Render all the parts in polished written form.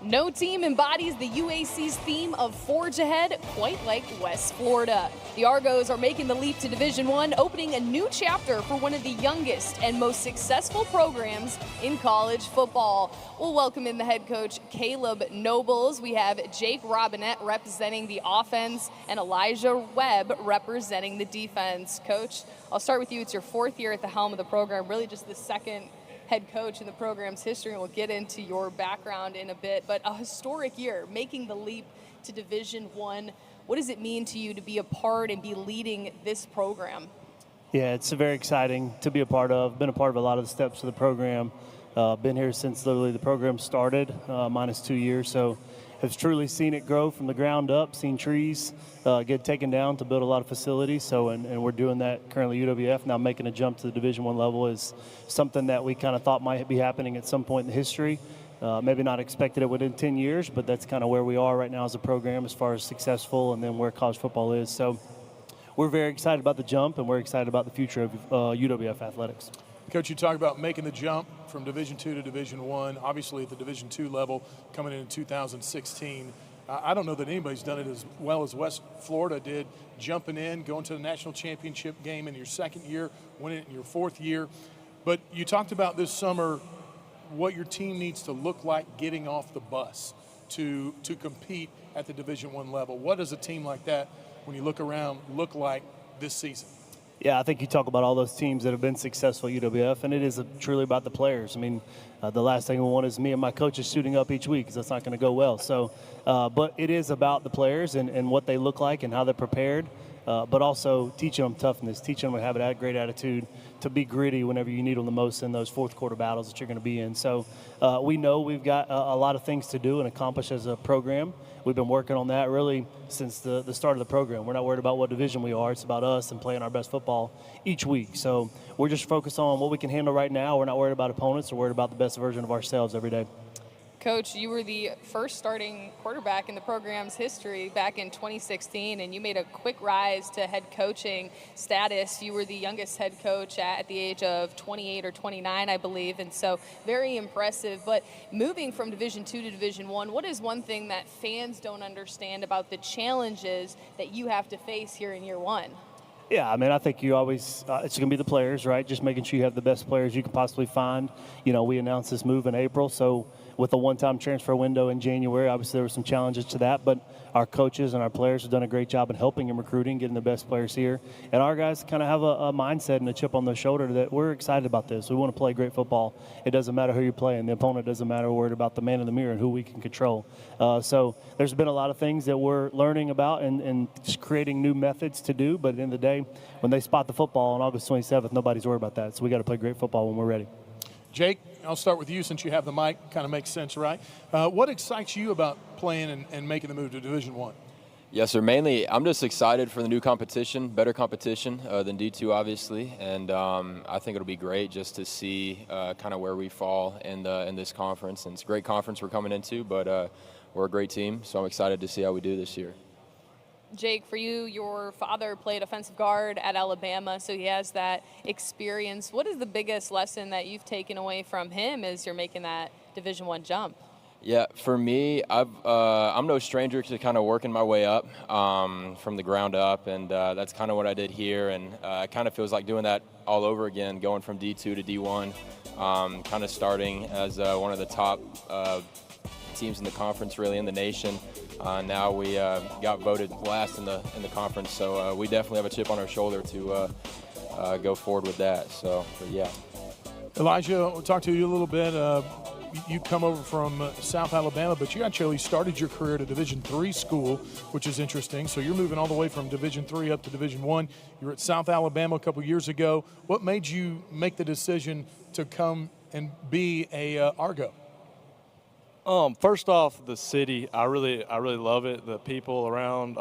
No team embodies the UAC's theme of Forge Ahead quite like West Florida. The Argos are making the leap to Division I, opening a new chapter for one of the youngest and most successful programs in college football. We'll welcome in the head coach, Caleb Nobles. We have Jake Robinette representing the offense and Elijah Webb representing the defense. Coach, I'll start with you. It's your fourth year at the helm of the program, really just the second head coach in the program's history, and we'll get into your background in a bit. But a historic year, making the leap to Division I. What does it mean to you to be a part and be leading this program? Yeah, it's very exciting to be a part of. Been a part of a lot of the steps of the program. Been here since literally the program started, minus 2 years. So have truly seen it grow from the ground up, seen trees get taken down to build a lot of facilities. So, and we're doing that currently UWF. Now making a jump to the Division I level is something that we kind of thought might be happening at some point in history. Maybe not expected it within 10 years, but that's kind of where we are right now as a program as far as successful and then where college football is. So we're very excited about the jump, and we're excited about the future of UWF athletics. Coach, you talk about making the jump from Division II to Division I, obviously at the Division II level coming in 2016. I don't know that anybody's done it as well as West Florida did, jumping in, going to the national championship game in your second year, winning it in your fourth year. But you talked about this summer what your team needs to look like getting off the bus to compete at the Division I level. What does a team like that, when you look around, look like this season? Yeah, I think you talk about all those teams that have been successful at UWF, and it is truly about the players. I mean, the last thing we want is me and my coaches suiting up each week, because that's not going to go well. So, but it is about the players and what they look like and how they're prepared, but also teaching them toughness, teaching them to have a great attitude, to be gritty whenever you need them the most in those fourth quarter battles that you're going to be in. So we know we've got a lot of things to do and accomplish as a program. We've been working on that really since the start of the program. We're not worried about what division we are. It's about us and playing our best football each week. So we're just focused on what we can handle right now. We're not worried about opponents. We're worried about the best version of ourselves every day. Coach, you were the first starting quarterback in the program's history back in 2016, and you made a quick rise to head coaching status. You were the youngest head coach at the age of 28 or 29, I believe, and so very impressive. But moving from Division II to Division I, what is one thing that fans don't understand about the challenges that you have to face here in year one? Yeah, I mean, I think you always, it's going to be the players, right? Just making sure you have the best players you can possibly find. You know, we announced this move in April, so with a one-time transfer window in January, obviously there were some challenges to that, but our coaches and our players have done a great job in helping and recruiting, getting the best players here. And our guys kind of have a mindset and a chip on their shoulder that we're excited about this. We want to play great football. It doesn't matter who you're playing. The opponent doesn't matter. We're worried about the man in the mirror and who we can control. So there's been a lot of things that we're learning about and just creating new methods to do, but at the end of the day, when they spot the football on August 27th, nobody's worried about that. So we got to play great football when we're ready. Jake, I'll start with you since you have the mic. Kind of makes sense, right? What excites you about playing and making the move to Division I? Yes, sir. Mainly, I'm just excited for the new competition, better competition than D2, obviously. And I think it'll be great just to see kind of where we fall in this conference. And it's a great conference we're coming into, but we're a great team, so I'm excited to see how we do this year. Jake, for you, your father played offensive guard at Alabama, so he has that experience. What is the biggest lesson that you've taken away from him as you're making that Division I jump? Yeah, for me, I'm no stranger to kind of working my way up from the ground up, and that's kind of what I did here, and it kind of feels like doing that all over again, going from D2 to D1, kind of starting as one of the top teams in the conference, really in the nation. Now we got voted last in the conference, so we definitely have a chip on our shoulder to go forward with that. So, but yeah. Elijah, we'll talk to you a little bit. You come over from South Alabama, but you actually started your career at a Division III school, which is interesting. So you're moving all the way from Division III up to Division I. You were at South Alabama a couple years ago. What made you make the decision to come and be a Argo? First off, the city, I really love it. The people around,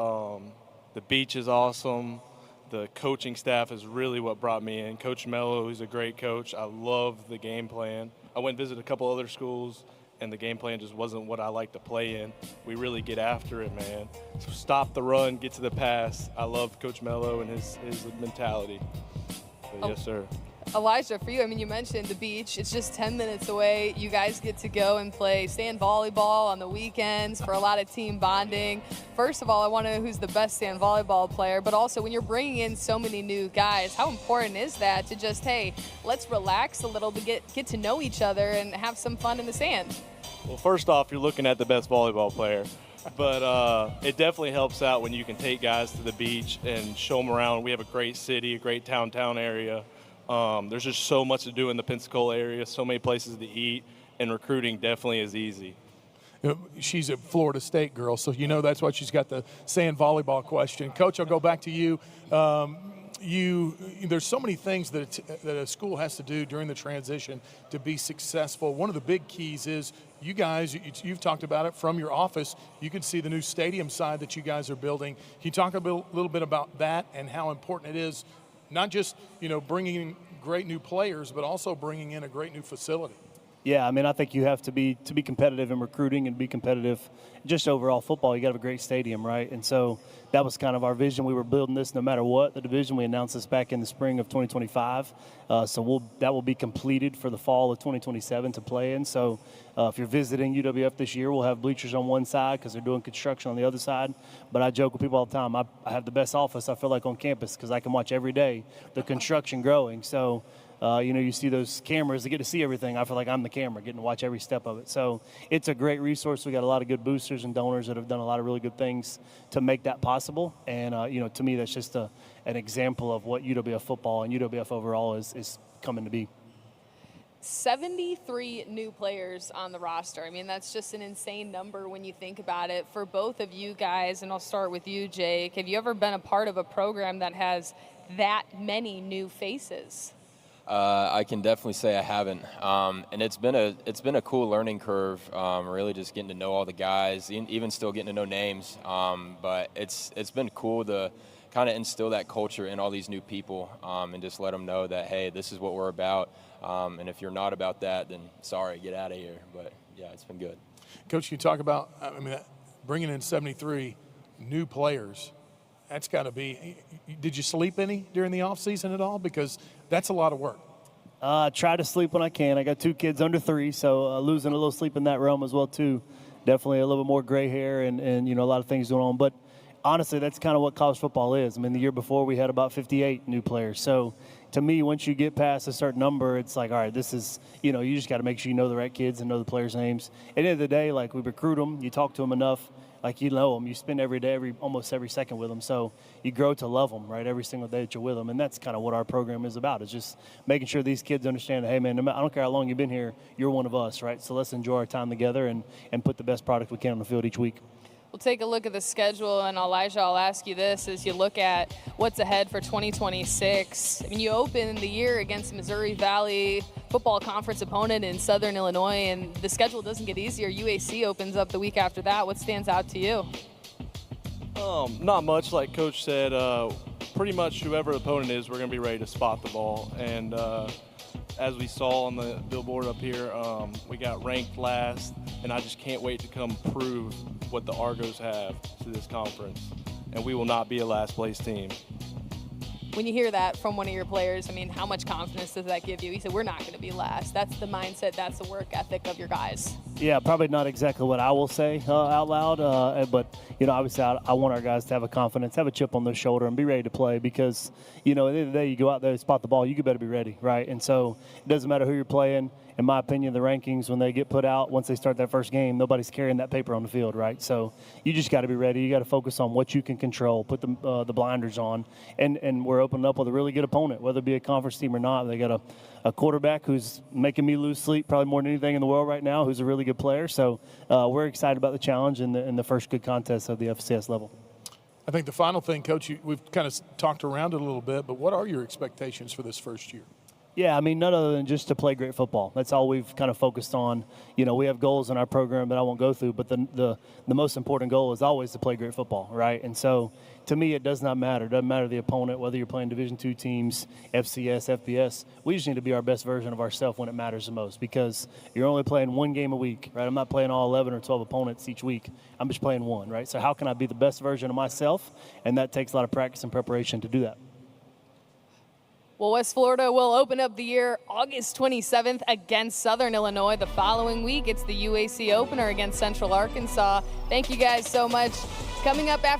the beach is awesome. The coaching staff is really what brought me in. Coach Mello, who's a great coach. I love the game plan. I went and visited a couple other schools, and the game plan just wasn't what I like to play in. We really get after it, man. So stop the run, get to the pass. I love Coach Mello and his mentality. So, yes, sir. Elijah, for you, I mean, you mentioned the beach. It's just 10 minutes away. You guys get to go and play sand volleyball on the weekends for a lot of team bonding. First of all, I want to know who's the best sand volleyball player, but also when you're bringing in so many new guys, how important is that to just, hey, let's relax a little bit, get to know each other and have some fun in the sand? Well, first off, you're looking at the best volleyball player. But it definitely helps out when you can take guys to the beach and show them around. We have a great city, a great downtown area. There's just so much to do in the Pensacola area, so many places to eat, and recruiting definitely is easy. She's a Florida State girl, so that's why she's got the sand volleyball question. Coach, I'll go back to you. There's so many things that a school has to do during the transition to be successful. One of the big keys is you guys, you've talked about it from your office. You can see the new stadium side that you guys are building. Can you talk a little bit about that and how important it is, not just bringing in great new players, but also bringing in a great new facility? Yeah, I mean, I think you have to be competitive in recruiting and be competitive just overall football. You got to have a great stadium, right? And so that was kind of our vision. We were building this no matter what. The division, we announced this back in the spring of 2025. So that will be completed for the fall of 2027 to play in. So if you're visiting UWF this year, we'll have bleachers on one side because they're doing construction on the other side. But I joke with people all the time, I have the best office, I feel like, on campus because I can watch every day the construction growing. So you see those cameras that get to see everything. I feel like I'm the camera, getting to watch every step of it. So it's a great resource. We got a lot of good boosters and donors that have done a lot of really good things to make that possible. And, to me, that's just an example of what UWF football and UWF overall is coming to be. 73 new players on the roster. I mean, that's just an insane number when you think about it. For both of you guys, and I'll start with you, Jake, have you ever been a part of a program that has that many new faces? I can definitely say I haven't, and it's been a cool learning curve. Really, just getting to know all the guys, even still getting to know names. But it's been cool to kind of instill that culture in all these new people, and just let them know that, hey, this is what we're about. And if you're not about that, then sorry, get out of here. But yeah, it's been good. Coach, you talk about bringing in 73 new players. That's got to be. Did you sleep any during the off season at all? Because that's a lot of work. Try to sleep when I can. I got 2 kids under 3, so losing a little sleep in that realm as well too. Definitely a little bit more gray hair and a lot of things going on. But honestly, that's kind of what college football is. I mean, the year before we had about 58 new players. So to me, once you get past a certain number, it's like, all right, this is, you just got to make sure you know the right kids and know the players' names. At the end of the day, like, we recruit them, you talk to them enough. Like, you know them, you spend every day, almost every second with them. So you grow to love them, right, every single day that you're with them. And that's kind of what our program is about, is just making sure these kids understand that, hey, man, I don't care how long you've been here, you're one of us, right? So let's enjoy our time together and put the best product we can on the field each week. We'll take a look at the schedule, and Elijah, I'll ask you this as you look at what's ahead for 2026. I mean, you open the year against Missouri Valley Football Conference opponent in Southern Illinois, and the schedule doesn't get easier. UAC opens up the week after that. What stands out to you? Not much, like Coach said. Pretty much whoever the opponent is, we're going to be ready to spot the ball. And as we saw on the billboard up here, we got ranked last, and I just can't wait to come prove what the Argos have to this conference. And we will not be a last-place team. When you hear that from one of your players, I mean, how much confidence does that give you? He said, we're not going to be last. That's the mindset, that's the work ethic of your guys. Yeah, probably not exactly what I will say out loud, but, obviously I want our guys to have a confidence, have a chip on their shoulder, and be ready to play because, at the end of the day, you go out there and spot the ball, you better be ready, right? And so it doesn't matter who you're playing. In my opinion, the rankings, when they get put out, once they start that first game, nobody's carrying that paper on the field, right? So you just got to be ready. You got to focus on what you can control, put the blinders on, and we're opening up with a really good opponent, whether it be a conference team or not. They got a quarterback who's making me lose sleep probably more than anything in the world right now, who's a really good player. So we're excited about the challenge and the first good contest of the FCS level. I think the final thing, Coach, we've kind of talked around it a little bit, but what are your expectations for this first year? Yeah, I mean, none other than just to play great football. That's all we've kind of focused on. We have goals in our program that I won't go through, but the most important goal is always to play great football, right? And so, to me, it does not matter. It doesn't matter the opponent, whether you're playing Division II teams, FCS, FBS. We just need to be our best version of ourselves when it matters the most because you're only playing one game a week, right? I'm not playing all 11 or 12 opponents each week. I'm just playing one, right? So how can I be the best version of myself? And that takes a lot of practice and preparation to do that. Well, West Florida will open up the year August 27th against Southern Illinois. The following week, it's the UAC opener against Central Arkansas. Thank you guys so much. Coming up after